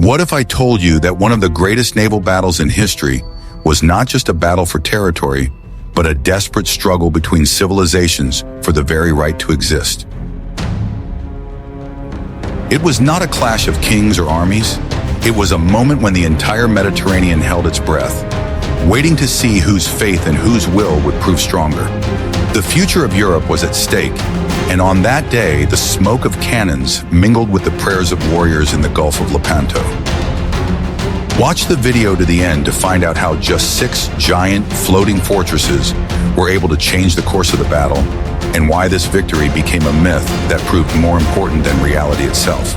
What if I told you that one of the greatest naval battles in history was not just a battle for territory, but a desperate struggle between civilizations for the very right to exist? It was not a clash of kings or armies. It was a moment when the entire Mediterranean held its breath, waiting to see whose faith and whose will would prove stronger. The future of Europe was at stake, and on that day, the smoke of cannons mingled with the prayers of warriors in the Gulf of Lepanto. Watch the video to the end to find out how just 6 giant floating fortresses were able to change the course of the battle, and why this victory became a myth that proved more important than reality itself.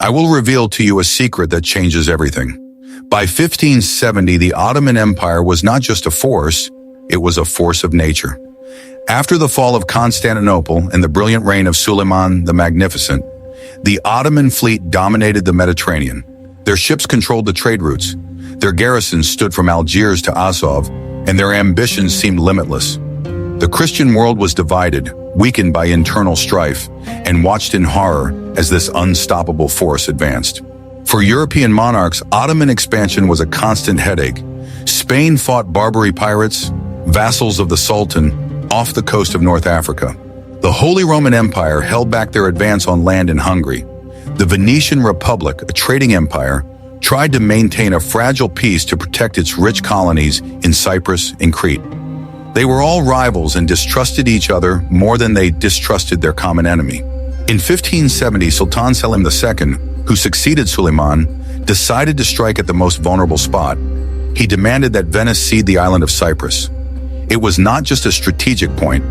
I will reveal to you a secret that changes everything. By 1570, the Ottoman Empire was not just a force, it was a force of nature. After the fall of Constantinople and the brilliant reign of Suleiman the Magnificent, the Ottoman fleet dominated the Mediterranean. Their ships controlled the trade routes. Their garrisons stood from Algiers to Azov, and their ambitions seemed limitless. The Christian world was divided, weakened by internal strife, and watched in horror as this unstoppable force advanced. For European monarchs, Ottoman expansion was a constant headache. Spain fought Barbary pirates, vassals of the Sultan, off the coast of North Africa. The Holy Roman Empire held back their advance on land in Hungary. The Venetian Republic, a trading empire, tried to maintain a fragile peace to protect its rich colonies in Cyprus and Crete. They were all rivals and distrusted each other more than they distrusted their common enemy. In 1570, Sultan Selim II, who succeeded Suleiman, decided to strike at the most vulnerable spot. He demanded that Venice cede the island of Cyprus. It was not just a strategic point,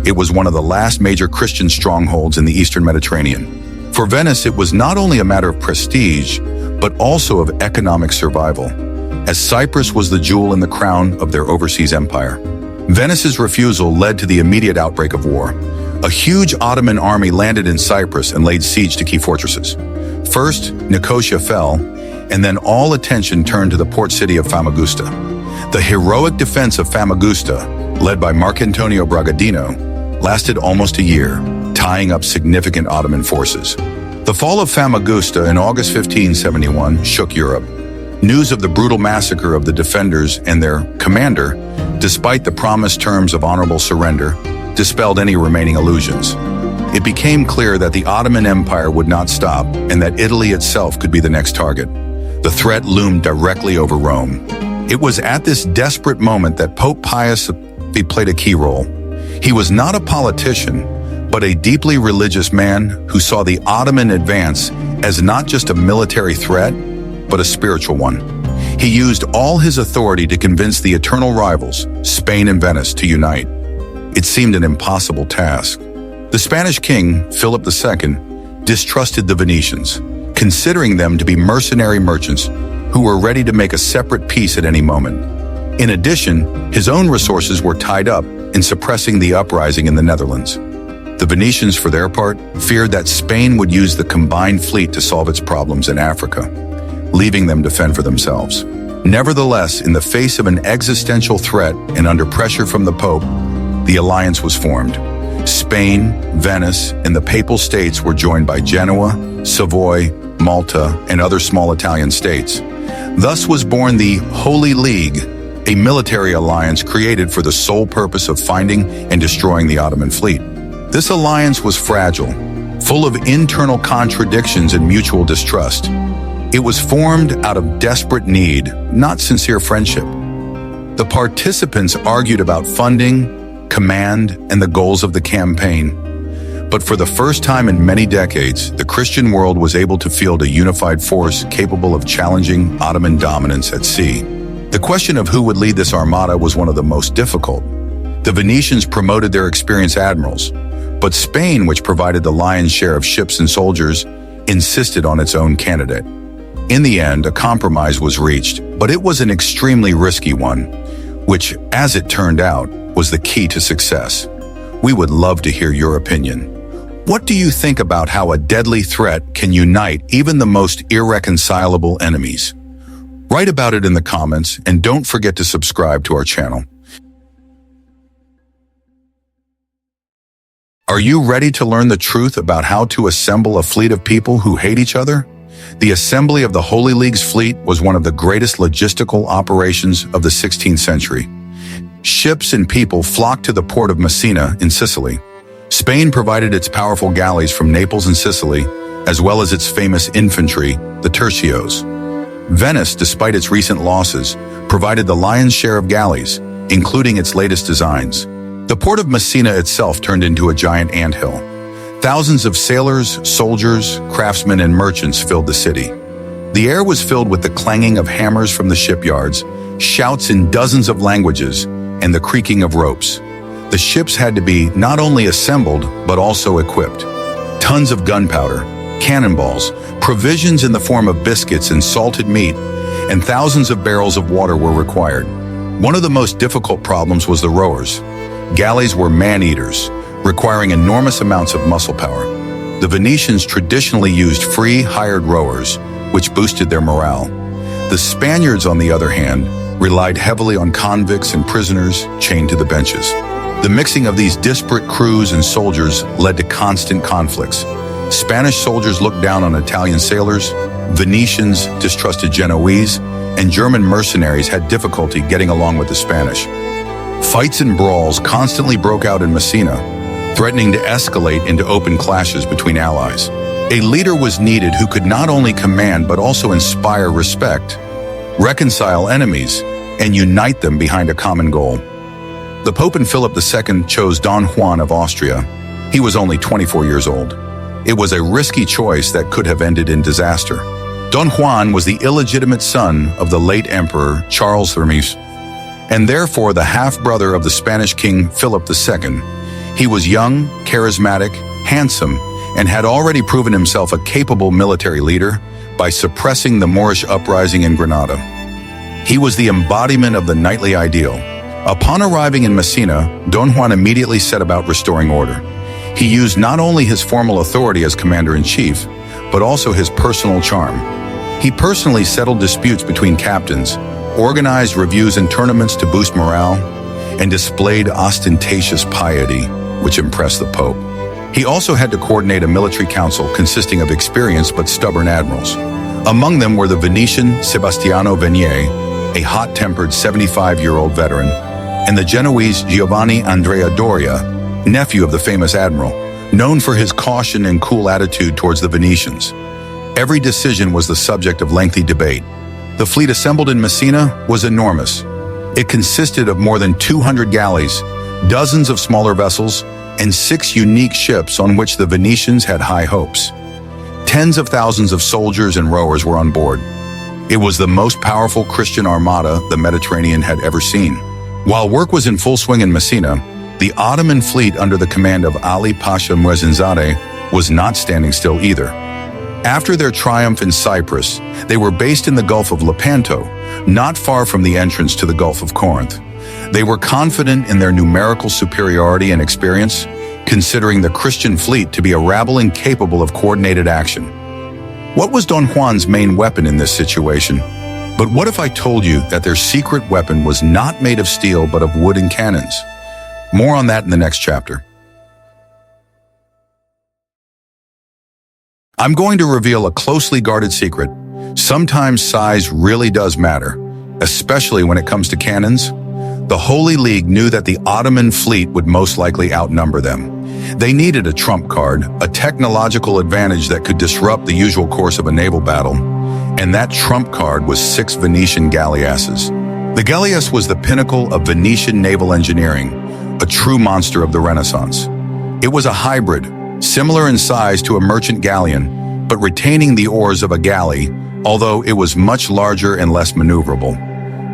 it was one of the last major Christian strongholds in the Eastern Mediterranean. For Venice, it was not only a matter of prestige, but also of economic survival, as Cyprus was the jewel in the crown of their overseas empire. Venice's refusal led to the immediate outbreak of war. A huge Ottoman army landed in Cyprus and laid siege to key fortresses. First, Nicosia fell, and then all attention turned to the port city of Famagusta. The heroic defense of Famagusta, led by Marcantonio Bragadino, lasted almost a year, tying up significant Ottoman forces. The fall of Famagusta in August 1571 shook Europe. News of the brutal massacre of the defenders and their commander, despite the promised terms of honorable surrender, dispelled any remaining illusions. It became clear that the Ottoman Empire would not stop and that Italy itself could be the next target. The threat loomed directly over Rome. It was at this desperate moment that Pope Pius V played a key role. He was not a politician, but a deeply religious man who saw the Ottoman advance as not just a military threat, but a spiritual one. He used all his authority to convince the eternal rivals, Spain and Venice, to unite. It seemed an impossible task. The Spanish king, Philip II, distrusted the Venetians, considering them to be mercenary merchants who were ready to make a separate peace at any moment. In addition, his own resources were tied up in suppressing the uprising in the Netherlands. The Venetians, for their part, feared that Spain would use the combined fleet to solve its problems in Africa, leaving them to fend for themselves. Nevertheless, in the face of an existential threat and under pressure from the Pope, the alliance was formed. Spain, Venice, and the Papal States were joined by Genoa, Savoy, Malta, and other small Italian states. Thus was born the Holy League, a military alliance created for the sole purpose of finding and destroying the Ottoman fleet. This alliance was fragile, full of internal contradictions and mutual distrust. It was formed out of desperate need, not sincere friendship. The participants argued about funding, command, and the goals of the campaign. But for the first time in many decades, the Christian world was able to field a unified force capable of challenging Ottoman dominance at sea. The question of who would lead this armada was one of the most difficult. The Venetians promoted their experienced admirals, but Spain, which provided the lion's share of ships and soldiers, insisted on its own candidate. In the end, a compromise was reached, but it was an extremely risky one, which, as it turned out, was the key to success. We would love to hear your opinion. What do you think about how a deadly threat can unite even the most irreconcilable enemies? Write about it in the comments, and don't forget to subscribe to our channel. Are you ready to learn the truth about how to assemble a fleet of people who hate each other? The assembly of the Holy League's fleet was one of the greatest logistical operations of the 16th century. Ships and people flocked to the port of Messina in Sicily. Spain provided its powerful galleys from Naples and Sicily, as well as its famous infantry, the tercios. Venice, despite its recent losses, provided the lion's share of galleys, including its latest designs. The port of Messina itself turned into a giant anthill. Thousands of sailors, soldiers, craftsmen, and merchants filled the city. The air was filled with the clanging of hammers from the shipyards, shouts in dozens of languages, and the creaking of ropes. The ships had to be not only assembled, but also equipped. Tons of gunpowder, cannonballs, provisions in the form of biscuits and salted meat, and thousands of barrels of water were required. One of the most difficult problems was the rowers. Galleys were man-eaters, requiring enormous amounts of muscle power. The Venetians traditionally used free, hired rowers, which boosted their morale. The Spaniards, on the other hand, relied heavily on convicts and prisoners chained to the benches. The mixing of these disparate crews and soldiers led to constant conflicts. Spanish soldiers looked down on Italian sailors, Venetians distrusted Genoese, and German mercenaries had difficulty getting along with the Spanish. Fights and brawls constantly broke out in Messina, threatening to escalate into open clashes between allies. A leader was needed who could not only command but also inspire respect, reconcile enemies, and unite them behind a common goal. The Pope and Philip II chose Don Juan of Austria. He was only 24 years old. It was a risky choice that could have ended in disaster. Don Juan was the illegitimate son of the late Emperor Charles X, and therefore the half-brother of the Spanish King Philip II. He was young, charismatic, handsome, and had already proven himself a capable military leader by suppressing the Moorish uprising in Granada. He was the embodiment of the knightly ideal. Upon arriving in Messina, Don Juan immediately set about restoring order. He used not only his formal authority as commander-in-chief, but also his personal charm. He personally settled disputes between captains, organized reviews and tournaments to boost morale, and displayed ostentatious piety, which impressed the Pope. He also had to coordinate a military council consisting of experienced but stubborn admirals. Among them were the Venetian Sebastiano Venier, a hot-tempered 75-year-old veteran, and the Genoese Giovanni Andrea Doria, nephew of the famous admiral, known for his caution and cool attitude towards the Venetians. Every decision was the subject of lengthy debate. The fleet assembled in Messina was enormous. It consisted of more than 200 galleys, dozens of smaller vessels, and 6 unique ships on which the Venetians had high hopes. Tens of thousands of soldiers and rowers were on board. It was the most powerful Christian armada the Mediterranean had ever seen. While work was in full swing in Messina, the Ottoman fleet under the command of Ali Pasha Muezzinzadeh was not standing still either. After their triumph in Cyprus, they were based in the Gulf of Lepanto, not far from the entrance to the Gulf of Corinth. They were confident in their numerical superiority and experience, considering the Christian fleet to be a rabble incapable of coordinated action. What was Don Juan's main weapon in this situation? But what if I told you that their secret weapon was not made of steel but of wood and cannons? More on that in the next chapter. I'm going to reveal a closely guarded secret. Sometimes size really does matter, especially when it comes to cannons. The Holy League knew that the Ottoman fleet would most likely outnumber them. They needed a trump card, a technological advantage that could disrupt the usual course of a naval battle, and that trump card was 6 Venetian galleasses. The galleass was the pinnacle of Venetian naval engineering, a true monster of the Renaissance. It was a hybrid, similar in size to a merchant galleon, but retaining the oars of a galley, although it was much larger and less maneuverable.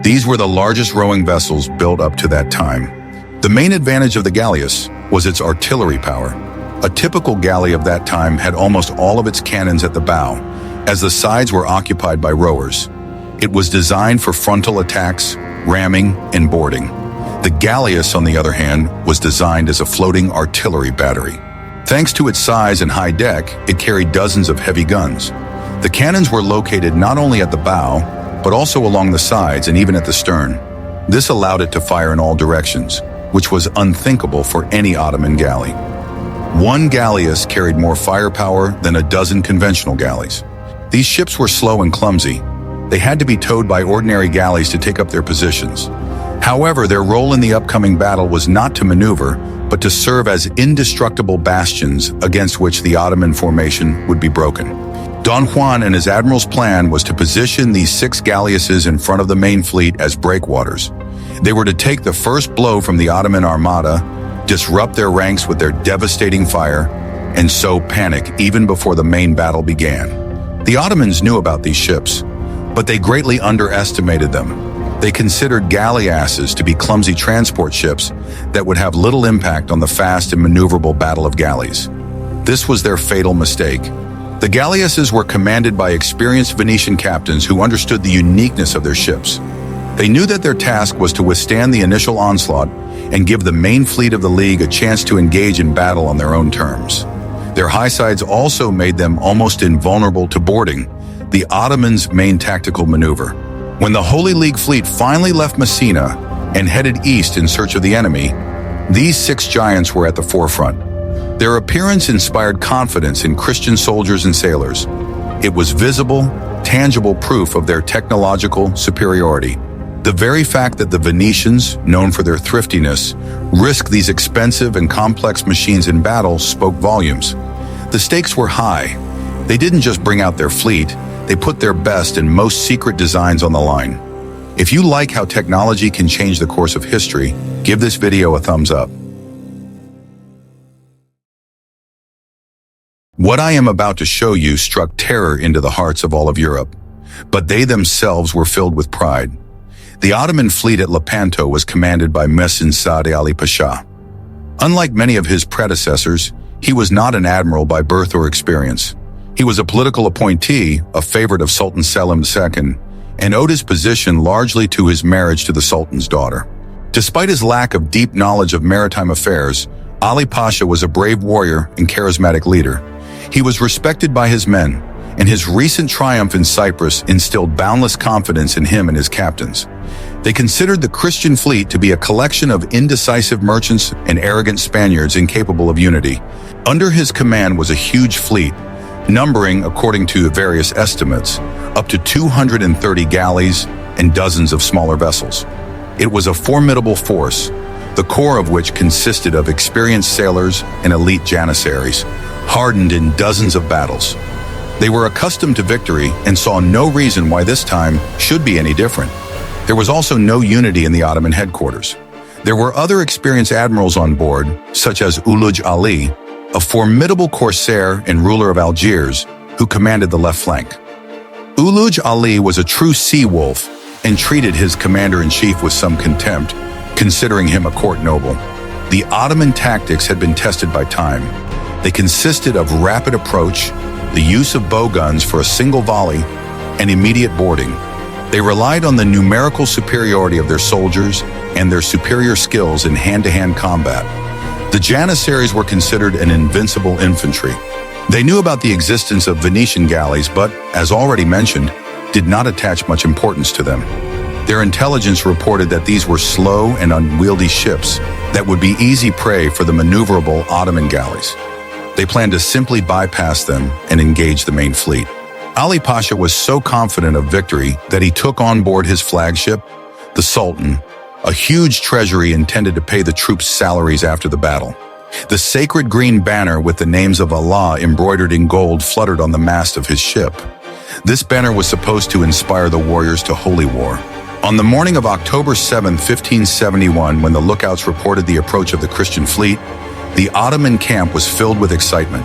These were the largest rowing vessels built up to that time. The main advantage of the galleass was its artillery power. A typical galley of that time had almost all of its cannons at the bow, as the sides were occupied by rowers. It was designed for frontal attacks, ramming, and boarding. The galleass, on the other hand, was designed as a floating artillery battery. Thanks to its size and high deck, it carried dozens of heavy guns. The cannons were located not only at the bow, but also along the sides and even at the stern. This allowed it to fire in all directions, which was unthinkable for any Ottoman galley. One galleys carried more firepower than a dozen conventional galleys. These ships were slow and clumsy. They had to be towed by ordinary galleys to take up their positions. However, their role in the upcoming battle was not to maneuver, but to serve as indestructible bastions against which the Ottoman formation would be broken. Don Juan and his admiral's plan was to position these 6 galleasses in front of the main fleet as breakwaters. They were to take the first blow from the Ottoman armada, disrupt their ranks with their devastating fire, and sow panic even before the main battle began. The Ottomans knew about these ships, but they greatly underestimated them. They considered galleasses to be clumsy transport ships that would have little impact on the fast and maneuverable Battle of Galleys. This was their fatal mistake. The galleasses were commanded by experienced Venetian captains who understood the uniqueness of their ships. They knew that their task was to withstand the initial onslaught and give the main fleet of the League a chance to engage in battle on their own terms. Their high sides also made them almost invulnerable to boarding, the Ottomans' main tactical maneuver. When the Holy League fleet finally left Messina and headed east in search of the enemy, these 6 giants were at the forefront. Their appearance inspired confidence in Christian soldiers and sailors. It was visible, tangible proof of their technological superiority. The very fact that the Venetians, known for their thriftiness, risked these expensive and complex machines in battle spoke volumes. The stakes were high. They didn't just bring out their fleet, they put their best and most secret designs on the line. If you like how technology can change the course of history, give this video a thumbs up. What I am about to show you struck terror into the hearts of all of Europe, but they themselves were filled with pride. The Ottoman fleet at Lepanto was commanded by Mesin Sadi Ali Pasha. Unlike many of his predecessors, he was not an admiral by birth or experience. He was a political appointee, a favorite of Sultan Selim II, and owed his position largely to his marriage to the Sultan's daughter. Despite his lack of deep knowledge of maritime affairs, Ali Pasha was a brave warrior and charismatic leader. He was respected by his men, and his recent triumph in Cyprus instilled boundless confidence in him and his captains. They considered the Christian fleet to be a collection of indecisive merchants and arrogant Spaniards incapable of unity. Under his command was a huge fleet, numbering, according to various estimates, up to 230 galleys and dozens of smaller vessels. It was a formidable force, the core of which consisted of experienced sailors and elite janissaries, hardened in dozens of battles. They were accustomed to victory and saw no reason why this time should be any different. There was also no unity in the Ottoman headquarters. There were other experienced admirals on board, such as Uluj Ali, a formidable corsair and ruler of Algiers, who commanded the left flank. Uluj Ali was a true sea wolf and treated his commander-in-chief with some contempt, considering him a court noble. The Ottoman tactics had been tested by time. They consisted of rapid approach, the use of bow guns for a single volley, and immediate boarding. They relied on the numerical superiority of their soldiers and their superior skills in hand-to-hand combat. The janissaries were considered an invincible infantry. They knew about the existence of Venetian galleys, but, as already mentioned, did not attach much importance to them. Their intelligence reported that these were slow and unwieldy ships that would be easy prey for the maneuverable Ottoman galleys. They planned to simply bypass them and engage the main fleet. Ali Pasha was so confident of victory that he took on board his flagship, the Sultan, a huge treasury intended to pay the troops' salaries after the battle. The sacred green banner with the names of Allah embroidered in gold fluttered on the mast of his ship. This banner was supposed to inspire the warriors to holy war. On the morning of October 7, 1571, when the lookouts reported the approach of the Christian fleet, the Ottoman camp was filled with excitement.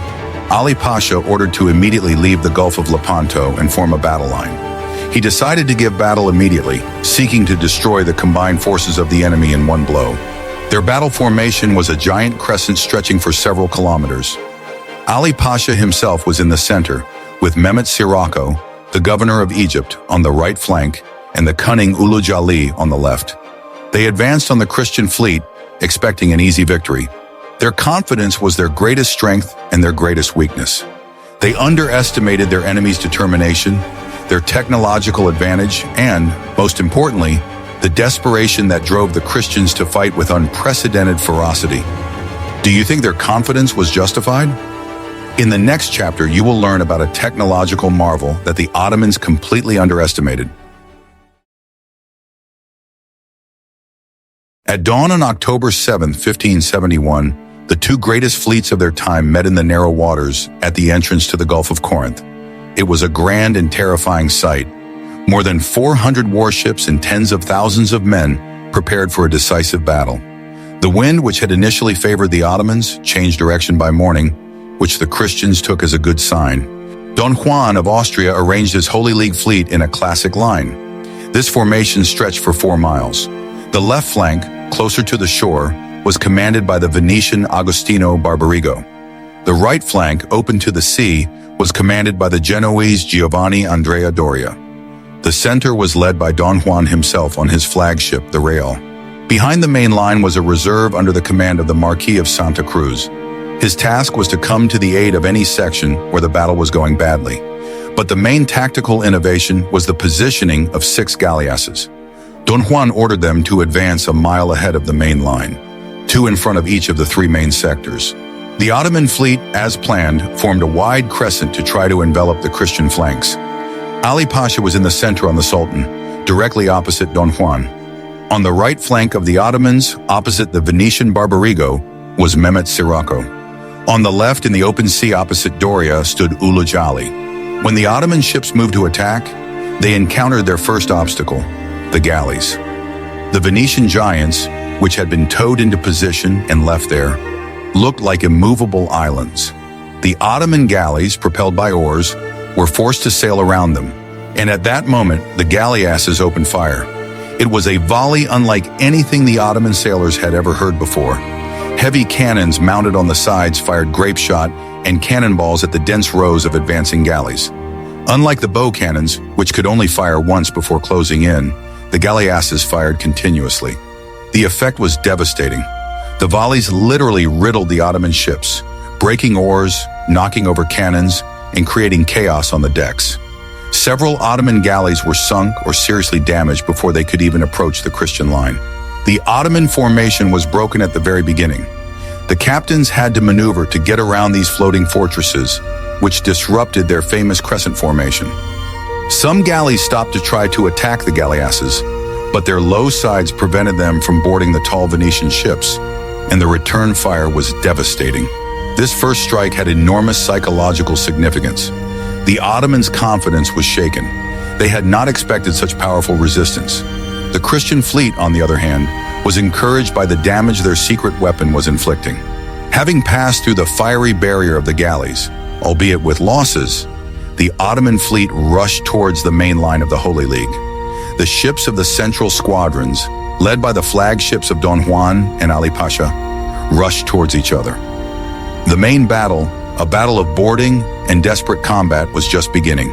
Ali Pasha ordered to immediately leave the Gulf of Lepanto and form a battle line. He decided to give battle immediately, seeking to destroy the combined forces of the enemy in one blow. Their battle formation was a giant crescent stretching for several kilometers. Ali Pasha himself was in the center, with Mehmet Sirako, the governor of Egypt, on the right flank, and the cunning Uluj Ali on the left. They advanced on the Christian fleet, expecting an easy victory. Their confidence was their greatest strength and their greatest weakness. They underestimated their enemy's determination, their technological advantage, and, most importantly, the desperation that drove the Christians to fight with unprecedented ferocity. Do you think their confidence was justified? In the next chapter, you will learn about a technological marvel that the Ottomans completely underestimated. At dawn on October 7, 1571, the two greatest fleets of their time met in the narrow waters at the entrance to the Gulf of Corinth. It was a grand and terrifying sight. More than 400 warships and tens of thousands of men prepared for a decisive battle. The wind, which had initially favored the Ottomans, changed direction by morning, which the Christians took as a good sign. Don Juan of Austria arranged his Holy League fleet in a classic line. This formation stretched for 4 miles. The left flank, closer to the shore, was commanded by the Venetian Agostino Barbarigo. The right flank, open to the sea, was commanded by the Genoese Giovanni Andrea Doria. The center was led by Don Juan himself on his flagship, the Real. Behind the main line was a reserve under the command of the Marquis of Santa Cruz. His task was to come to the aid of any section where the battle was going badly. But the main tactical innovation was the positioning of 6 galleasses. Don Juan ordered them to advance a mile ahead of the main line, 2 in front of each of the 3 main sectors. The Ottoman fleet, as planned, formed a wide crescent to try to envelop the Christian flanks. Ali Pasha was in the center on the Sultan, directly opposite Don Juan. On the right flank of the Ottomans, opposite the Venetian Barbarigo, was Mehmet Sirocco. On the left, in the open sea opposite Doria, stood Ulugh Ali. When the Ottoman ships moved to attack, they encountered their first obstacle, the galleys. The Venetian giants, which had been towed into position and left there, looked like immovable islands. The Ottoman galleys, propelled by oars, were forced to sail around them, and at that moment, the galleasses opened fire. It was a volley unlike anything the Ottoman sailors had ever heard before. Heavy cannons mounted on the sides fired grape shot and cannonballs at the dense rows of advancing galleys. Unlike the bow cannons, which could only fire once before closing in, the galleasses fired continuously. The effect was devastating. The volleys literally riddled the Ottoman ships, breaking oars, knocking over cannons, and creating chaos on the decks. Several Ottoman galleys were sunk or seriously damaged before they could even approach the Christian line. The Ottoman formation was broken at the very beginning. The captains had to maneuver to get around these floating fortresses, which disrupted their famous crescent formation. Some galleys stopped to try to attack the galleasses, but their low sides prevented them from boarding the tall Venetian ships, and the return fire was devastating. This first strike had enormous psychological significance. The Ottomans' confidence was shaken. They had not expected such powerful resistance. The Christian fleet, on the other hand, was encouraged by the damage their secret weapon was inflicting. Having passed through the fiery barrier of the galleys, albeit with losses, the Ottoman fleet rushed towards the main line of the Holy League. The ships of the central squadrons, led by the flagships of Don Juan and Ali Pasha, rushed towards each other. The main battle, a battle of boarding and desperate combat, was just beginning.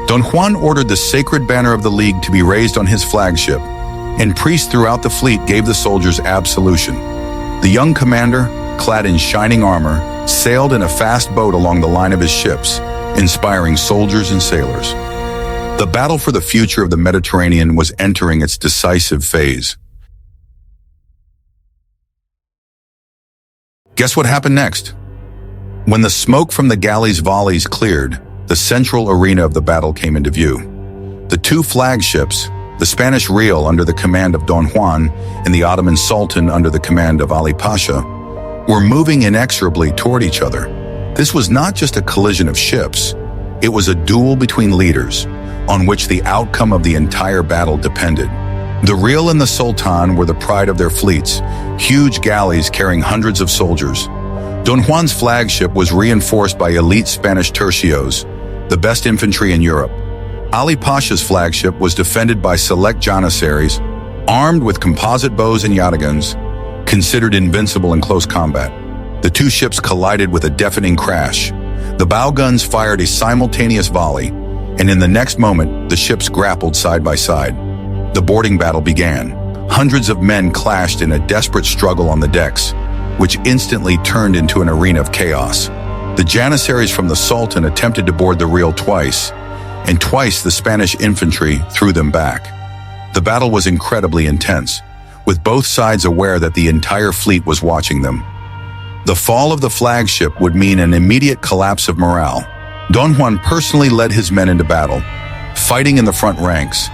Don Juan ordered the sacred banner of the League to be raised on his flagship, and priests throughout the fleet gave the soldiers absolution. The young commander, clad in shining armor, sailed in a fast boat along the line of his ships, inspiring soldiers and sailors. The battle for the future of the Mediterranean was entering its decisive phase. Guess what happened next? When the smoke from the galleys' volleys cleared, the central arena of the battle came into view. The 2 flagships, the Spanish Real under the command of Don Juan and the Ottoman Sultan under the command of Ali Pasha, were moving inexorably toward each other. This was not just a collision of ships, it was a duel between leaders, on which the outcome of the entire battle depended. The Real and the Sultan were the pride of their fleets, huge galleys carrying hundreds of soldiers. Don Juan's flagship was reinforced by elite Spanish tercios, the best infantry in Europe. Ali Pasha's flagship was defended by select janissaries, armed with composite bows and yataghans, considered invincible in close combat. The 2 ships collided with a deafening crash. The bow guns fired a simultaneous volley, and in the next moment, the ships grappled side by side. The boarding battle began. Hundreds of men clashed in a desperate struggle on the decks, which instantly turned into an arena of chaos. The janissaries from the Sultan attempted to board the Real twice, and twice the Spanish infantry threw them back. The battle was incredibly intense, with both sides aware that the entire fleet was watching them. The fall of the flagship would mean an immediate collapse of morale. Don Juan personally led his men into battle, fighting in the front ranks.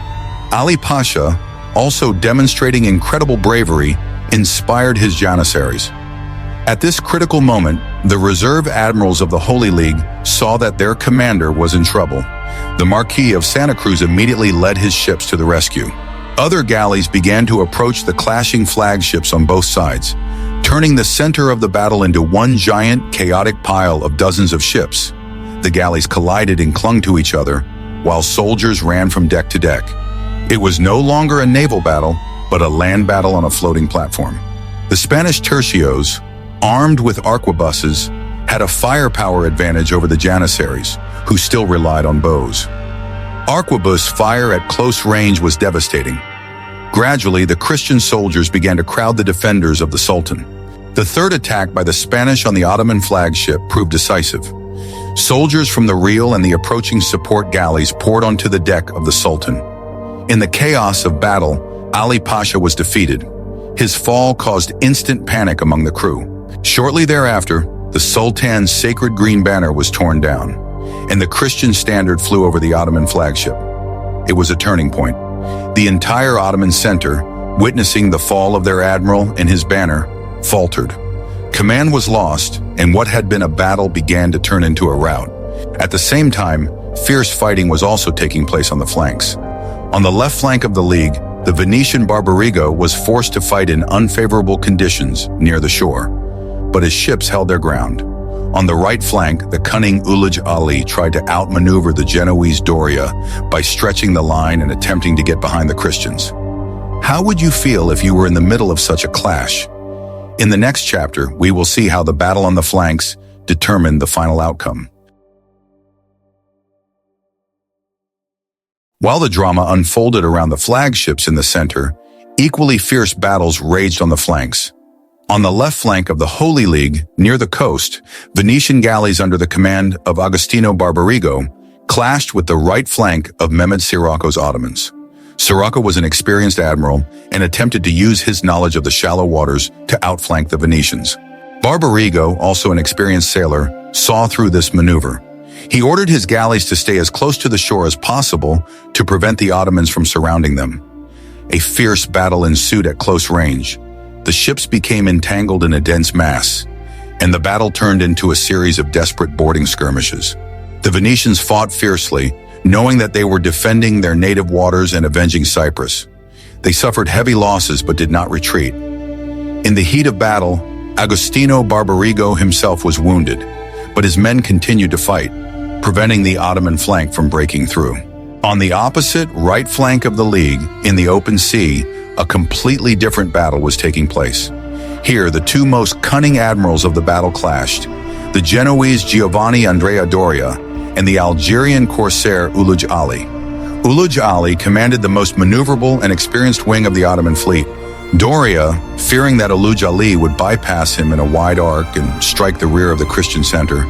Ali Pasha, also demonstrating incredible bravery, inspired his janissaries. At this critical moment, the reserve admirals of the Holy League saw that their commander was in trouble. The Marquis of Santa Cruz immediately led his ships to the rescue. Other galleys began to approach the clashing flagships on both sides, turning the center of the battle into one giant, chaotic pile of dozens of ships. The galleys collided and clung to each other, while soldiers ran from deck to deck. It was no longer a naval battle, but a land battle on a floating platform. The Spanish tercios, armed with arquebuses, had a firepower advantage over the janissaries, who still relied on bows. Arquebus fire at close range was devastating. Gradually, the Christian soldiers began to crowd the defenders of the Sultan. The third attack by the Spanish on the Ottoman flagship proved decisive. Soldiers from the Real and the approaching support galleys poured onto the deck of the Sultan. In the chaos of battle, Ali Pasha was defeated. His fall caused instant panic among the crew. Shortly thereafter, the Sultan's sacred green banner was torn down, and the Christian standard flew over the Ottoman flagship. It was a turning point. The entire Ottoman center, witnessing the fall of their admiral and his banner, faltered. Command was lost, and what had been a battle began to turn into a rout. At the same time, fierce fighting was also taking place on the flanks. On the left flank of the League, the Venetian Barbarigo was forced to fight in unfavorable conditions near the shore, but his ships held their ground. On the right flank, the cunning Ulugh Ali tried to outmaneuver the Genoese Doria by stretching the line and attempting to get behind the Christians. How would you feel if you were in the middle of such a clash? In the next chapter, we will see how the battle on the flanks determined the final outcome. While the drama unfolded around the flagships in the center, equally fierce battles raged on the flanks. On the left flank of the Holy League, near the coast, Venetian galleys under the command of Agostino Barbarigo clashed with the right flank of Mehmed Sirocco's Ottomans. Sirocco was an experienced admiral and attempted to use his knowledge of the shallow waters to outflank the Venetians. Barbarigo, also an experienced sailor, saw through this maneuver. He ordered his galleys to stay as close to the shore as possible to prevent the Ottomans from surrounding them. A fierce battle ensued at close range. The ships became entangled in a dense mass, and the battle turned into a series of desperate boarding skirmishes. The Venetians fought fiercely, knowing that they were defending their native waters and avenging Cyprus. They suffered heavy losses but did not retreat. In the heat of battle, Agostino Barbarigo himself was wounded, but his men continued to fight, preventing the Ottoman flank from breaking through. On the opposite right flank of the League, in the open sea, a completely different battle was taking place. Here, the two most cunning admirals of the battle clashed, the Genoese Giovanni Andrea Doria and the Algerian corsair Ulugh Ali. Ulugh Ali commanded the most maneuverable and experienced wing of the Ottoman fleet. Doria, fearing that Ulugh Ali would bypass him in a wide arc and strike the rear of the Christian center,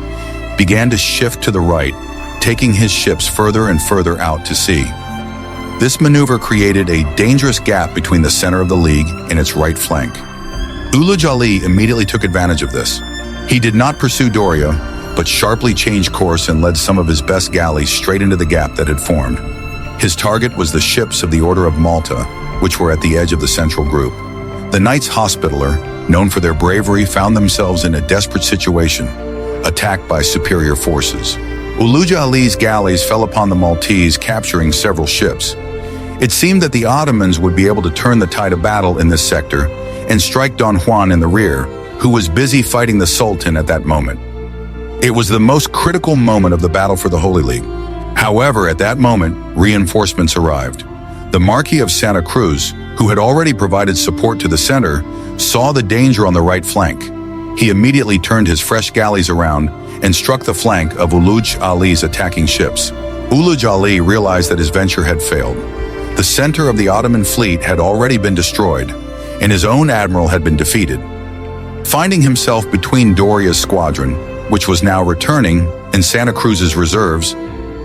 began to shift to the right, taking his ships further and further out to sea. This maneuver created a dangerous gap between the center of the League and its right flank. Ulugh Ali immediately took advantage of this. He did not pursue Doria, but sharply changed course and led some of his best galleys straight into the gap that had formed. His target was the ships of the Order of Malta, which were at the edge of the central group. The Knights Hospitaller, known for their bravery, found themselves in a desperate situation, attacked by superior forces. Ulugh Ali's galleys fell upon the Maltese, capturing several ships. It seemed that the Ottomans would be able to turn the tide of battle in this sector and strike Don Juan in the rear, who was busy fighting the Sultan at that moment. It was the most critical moment of the battle for the Holy League. However, at that moment, reinforcements arrived. The Marquis of Santa Cruz, who had already provided support to the center, saw the danger on the right flank. He immediately turned his fresh galleys around and struck the flank of Ulugh Ali's attacking ships. Ulugh Ali realized that his venture had failed. The center of the Ottoman fleet had already been destroyed, and his own admiral had been defeated. Finding himself between Doria's squadron, which was now returning, and Santa Cruz's reserves,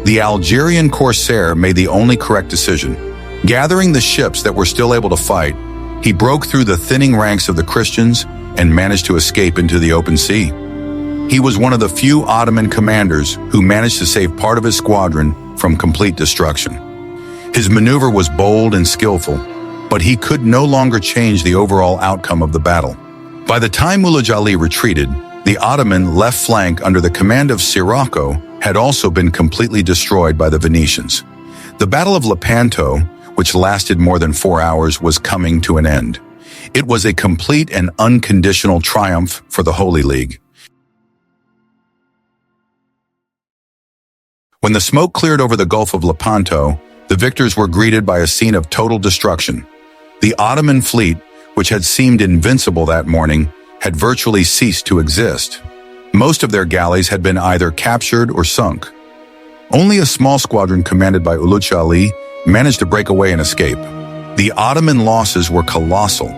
the Algerian corsair made the only correct decision. Gathering the ships that were still able to fight, he broke through the thinning ranks of the Christians and managed to escape into the open sea. He was one of the few Ottoman commanders who managed to save part of his squadron from complete destruction. His maneuver was bold and skillful, but he could no longer change the overall outcome of the battle. By the time Mulaj Ali retreated, the Ottoman left flank under the command of Sirocco had also been completely destroyed by the Venetians. The Battle of Lepanto, which lasted more than 4 hours, was coming to an end. It was a complete and unconditional triumph for the Holy League. When the smoke cleared over the Gulf of Lepanto, the victors were greeted by a scene of total destruction. The Ottoman fleet, which had seemed invincible that morning, had virtually ceased to exist. Most of their galleys had been either captured or sunk. Only a small squadron commanded by Mulaj Ali managed to break away and escape. The Ottoman losses were colossal.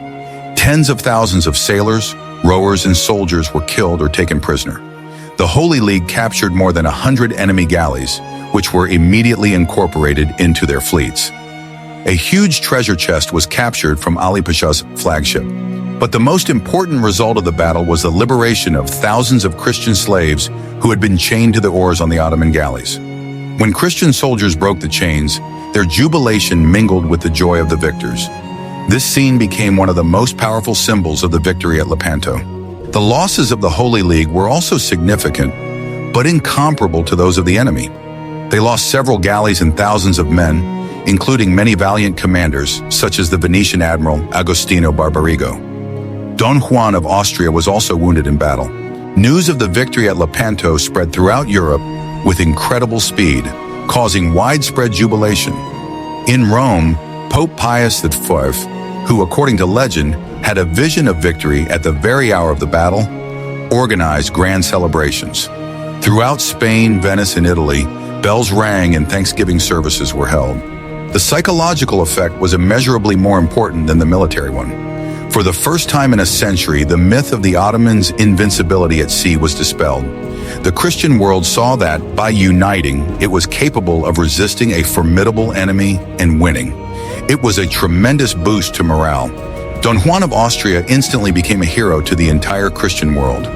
Tens of thousands of sailors, rowers, and soldiers were killed or taken prisoner. The Holy League captured more than 100 enemy galleys, which were immediately incorporated into their fleets. A huge treasure chest was captured from Ali Pasha's flagship. But the most important result of the battle was the liberation of thousands of Christian slaves who had been chained to the oars on the Ottoman galleys. When Christian soldiers broke the chains, their jubilation mingled with the joy of the victors. This scene became one of the most powerful symbols of the victory at Lepanto. The losses of the Holy League were also significant, but incomparable to those of the enemy. They lost several galleys and thousands of men, including many valiant commanders, such as the Venetian admiral Agostino Barbarigo. Don Juan of Austria was also wounded in battle. News of the victory at Lepanto spread throughout Europe with incredible speed, causing widespread jubilation. In Rome, Pope Pius V, who, according to legend, had a vision of victory at the very hour of the battle, organized grand celebrations. Throughout Spain, Venice, and Italy, bells rang and Thanksgiving services were held. The psychological effect was immeasurably more important than the military one. For the first time in a century, the myth of the Ottomans' invincibility at sea was dispelled. The Christian world saw that, by uniting, it was capable of resisting a formidable enemy and winning. It was a tremendous boost to morale. Don Juan of Austria instantly became a hero to the entire Christian world.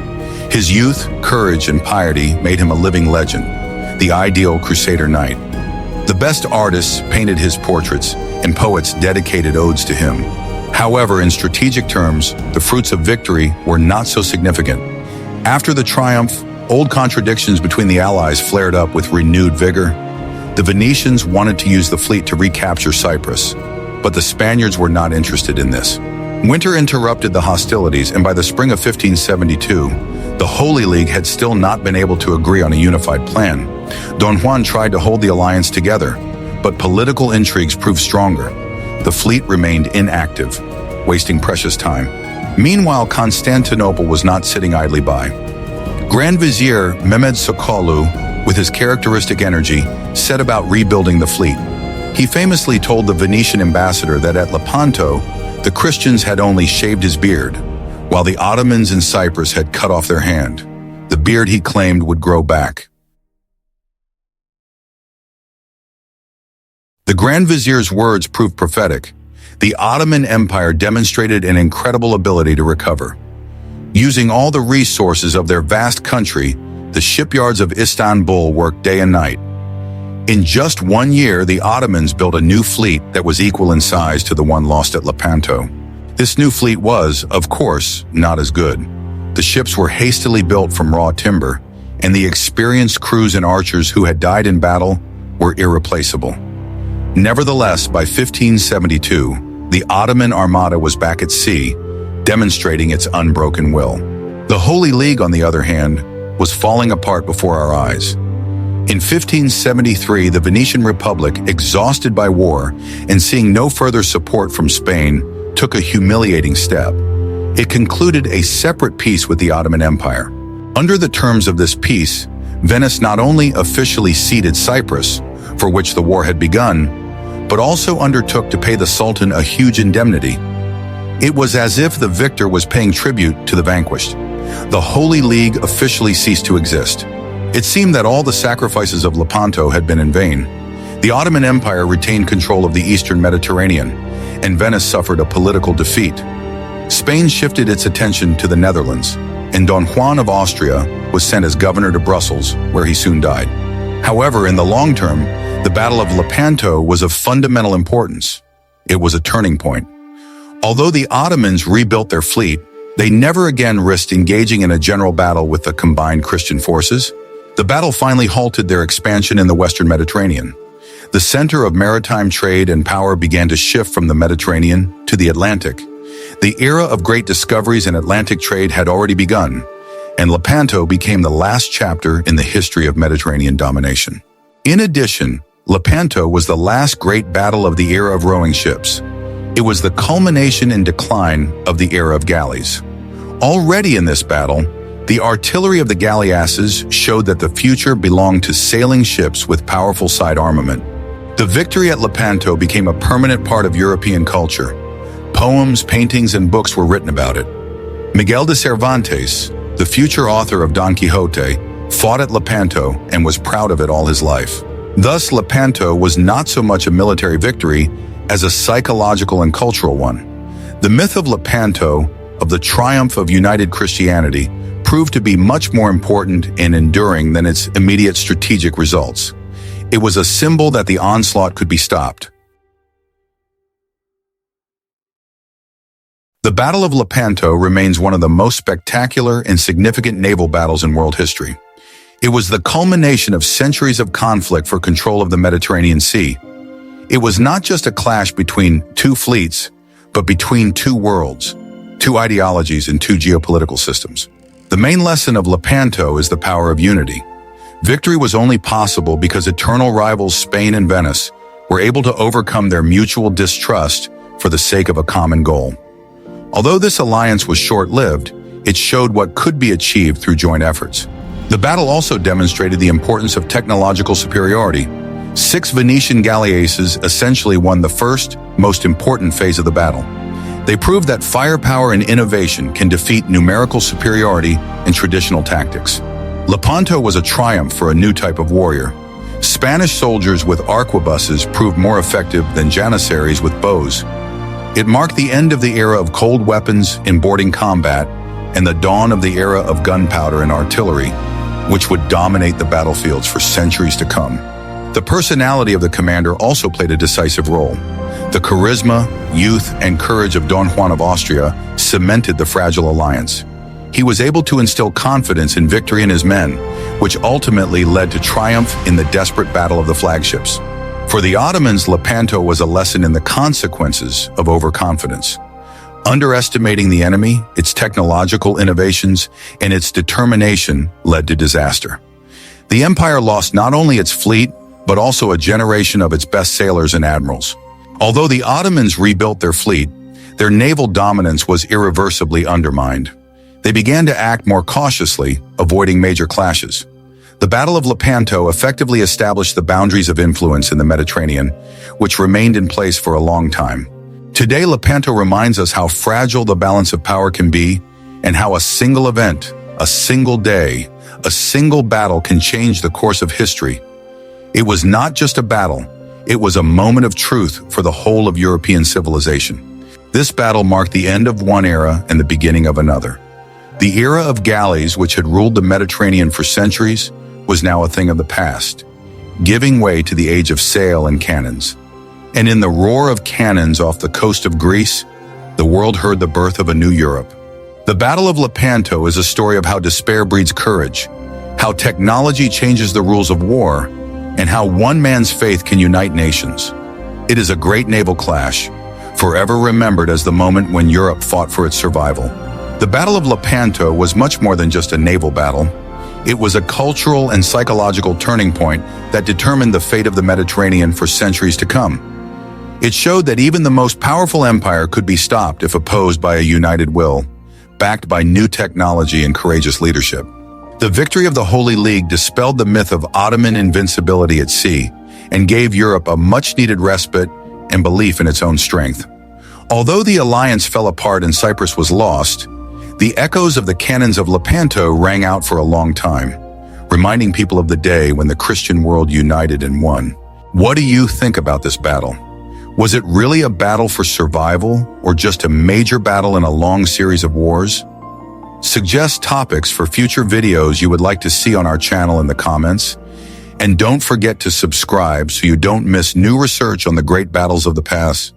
His youth, courage, and piety made him a living legend, the ideal crusader knight. The best artists painted his portraits, and poets dedicated odes to him. However, in strategic terms, the fruits of victory were not so significant. After the triumph, old contradictions between the allies flared up with renewed vigor. The Venetians wanted to use the fleet to recapture Cyprus, but the Spaniards were not interested in this. Winter interrupted the hostilities, and by the spring of 1572, the Holy League had still not been able to agree on a unified plan. Don Juan tried to hold the alliance together, but political intrigues proved stronger. The fleet remained inactive, wasting precious time. Meanwhile, Constantinople was not sitting idly by. Grand Vizier Mehmed Sokollu, with his characteristic energy, set about rebuilding the fleet. He famously told the Venetian ambassador that at Lepanto, the Christians had only shaved his beard, while the Ottomans in Cyprus had cut off their hand. The beard, he claimed, would grow back. The Grand Vizier's words proved prophetic. The Ottoman Empire demonstrated an incredible ability to recover. Using all the resources of their vast country, the shipyards of Istanbul worked day and night. In just 1 year, the Ottomans built a new fleet that was equal in size to the one lost at Lepanto. This new fleet was, of course, not as good. The ships were hastily built from raw timber, and the experienced crews and archers who had died in battle were irreplaceable. Nevertheless, by 1572, the Ottoman armada was back at sea, demonstrating its unbroken will. The Holy League, on the other hand, was falling apart before our eyes. In 1573, the Venetian Republic, exhausted by war and seeing no further support from Spain, took a humiliating step. It concluded a separate peace with the Ottoman Empire. Under the terms of this peace, Venice not only officially ceded Cyprus, for which the war had begun, but also undertook to pay the Sultan a huge indemnity. It was as if the victor was paying tribute to the vanquished. The Holy League officially ceased to exist. It seemed that all the sacrifices of Lepanto had been in vain. The Ottoman Empire retained control of the eastern Mediterranean, and Venice suffered a political defeat. Spain shifted its attention to the Netherlands, and Don Juan of Austria was sent as governor to Brussels, where he soon died. However, in the long term, the Battle of Lepanto was of fundamental importance. It was a turning point. Although the Ottomans rebuilt their fleet, they never again risked engaging in a general battle with the combined Christian forces. The battle finally halted their expansion in the Western Mediterranean. The center of maritime trade and power began to shift from the Mediterranean to the Atlantic. The era of great discoveries in Atlantic trade had already begun, and Lepanto became the last chapter in the history of Mediterranean domination. In addition, Lepanto was the last great battle of the era of rowing ships. It was the culmination and decline of the era of galleys. Already in this battle, the artillery of the galleasses showed that the future belonged to sailing ships with powerful side armament. The victory at Lepanto became a permanent part of European culture. Poems, paintings, and books were written about it. Miguel de Cervantes, the future author of Don Quixote, fought at Lepanto and was proud of it all his life. Thus, Lepanto was not so much a military victory as a psychological and cultural one. The myth of Lepanto, of the triumph of united Christianity, proved to be much more important and enduring than its immediate strategic results. It was a symbol that the onslaught could be stopped. The Battle of Lepanto remains one of the most spectacular and significant naval battles in world history. It was the culmination of centuries of conflict for control of the Mediterranean Sea. It was not just a clash between two fleets, but between two worlds, two ideologies, and two geopolitical systems. The main lesson of Lepanto is the power of unity. Victory was only possible because eternal rivals Spain and Venice were able to overcome their mutual distrust for the sake of a common goal. Although this alliance was short-lived, it showed what could be achieved through joint efforts. The battle also demonstrated the importance of technological superiority. 6 Venetian galleasses essentially won the first, most important phase of the battle. They proved that firepower and innovation can defeat numerical superiority and traditional tactics. Lepanto was a triumph for a new type of warrior. Spanish soldiers with arquebuses proved more effective than janissaries with bows. It marked the end of the era of cold weapons in boarding combat and the dawn of the era of gunpowder and artillery, which would dominate the battlefields for centuries to come. The personality of the commander also played a decisive role. The charisma, youth, and courage of Don Juan of Austria cemented the fragile alliance. He was able to instill confidence in victory in his men, which ultimately led to triumph in the desperate battle of the flagships. For the Ottomans, Lepanto was a lesson in the consequences of overconfidence. Underestimating the enemy, its technological innovations, and its determination led to disaster. The empire lost not only its fleet, but also a generation of its best sailors and admirals. Although the Ottomans rebuilt their fleet, their naval dominance was irreversibly undermined. They began to act more cautiously, avoiding major clashes. The Battle of Lepanto effectively established the boundaries of influence in the Mediterranean, which remained in place for a long time. Today, Lepanto reminds us how fragile the balance of power can be and how a single event, a single day, a single battle can change the course of history. It was not just a battle, it was a moment of truth for the whole of European civilization. This battle marked the end of one era and the beginning of another. The era of galleys, which had ruled the Mediterranean for centuries, was now a thing of the past, giving way to the age of sail and cannons. And in the roar of cannons off the coast of Greece, the world heard the birth of a new Europe. The Battle of Lepanto is a story of how despair breeds courage, how technology changes the rules of war, and how one man's faith can unite nations. It is a great naval clash, forever remembered as the moment when Europe fought for its survival. The Battle of Lepanto was much more than just a naval battle. It was a cultural and psychological turning point that determined the fate of the Mediterranean for centuries to come. It showed that even the most powerful empire could be stopped if opposed by a united will, backed by new technology and courageous leadership. The victory of the Holy League dispelled the myth of Ottoman invincibility at sea and gave Europe a much-needed respite and belief in its own strength. Although the alliance fell apart and Cyprus was lost, the echoes of the cannons of Lepanto rang out for a long time, reminding people of the day when the Christian world united and won. What do you think about this battle? Was it really a battle for survival or just a major battle in a long series of wars? Suggest topics for future videos you would like to see on our channel in the comments. And don't forget to subscribe so you don't miss new research on the great battles of the past.